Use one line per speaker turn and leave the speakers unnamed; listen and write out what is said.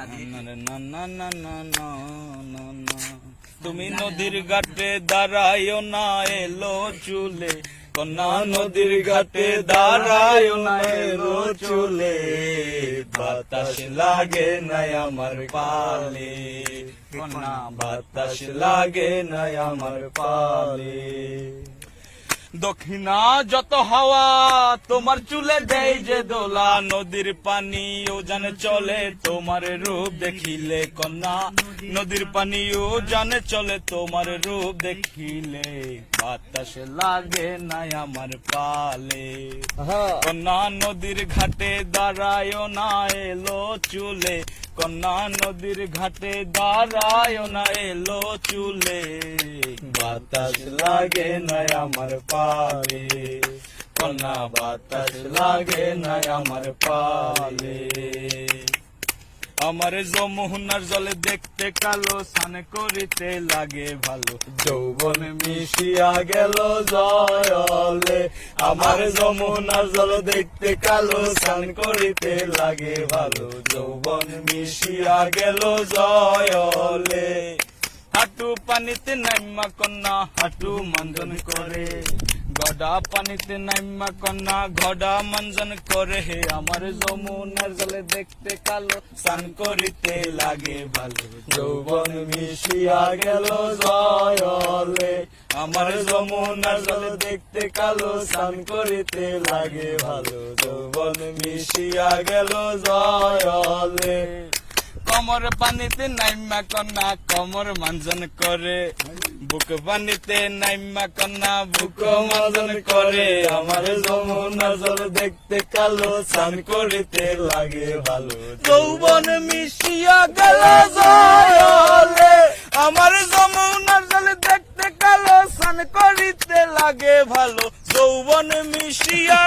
না না না না না না না। তুমি নদীর ঘাটে দাঁড়ায়ও না এলো চুলে, কন্যা নদীর ঘাটে দাঁড়ায়ও না এলো চুলে, বাতাস লাগে নাই আমার পালে, কন্যা বাতাস লাগে নাই আমার পালে। দক্ষিণা যত হাওয়া তোমার চুলে দেয় যে দোলা, নদীর পানি ও জানে চলে তোমার রূপ দেখিলে, কন্যা নদীর পানি ও জানে চলে তোমার রূপ দেখিলে, বাতাস লাগে নাই আমার পালে, কন্যা নদীর ঘাটে দাঁড়ায়ও না এলো চুলে, কন্যা নদীর ঘাটে দাঁড়ায়ও না এলো চুলে, বাতাস লাগে নাই আমার পালে, কন্যা বাতাস লাগে নাই আমার পালে। আমার যমুনার জলে দেখতে কালো, স্নান করিতে লাগে ভালো, যৌবন মিশিয়া গেল জলে, আমার যমুনার জল দেখতে কালো, স্নান করিতে লাগে ভালো, যৌবন মিশিয়া গেল জলে। হাঁটু পানিতে নাইমা কন্যা হাঁটু মঞ্জন করে, গডা পানিতে নাইমা কন্যা ঘডা মঞ্জন করে, হে আমার যমুনার জলে দেখতে কালো, স্নান করিতে লাগে ভালো, যৌবন মিশিয়া গেল জলে, আমার যমুনার জলে দেখতে কালো, স্নান করিতে লাগে ভালো, যৌবন মিশিয়া গেল জলে। কমর পানিতে নাইমা কন্যা কমর মঞ্জন করে, বুক পানিতে নাইমা কন্যা বুক মঞ্জন করে, আমার যমুনার জল দেখতে কালো, স্নান করিতে লাগে ভালো, যৌবন মিশিয়া গেল জলে, আমার যমুনার জল দেখতে কালো, স্নান করিতে লাগে ভালো, যৌবন মিশিয়া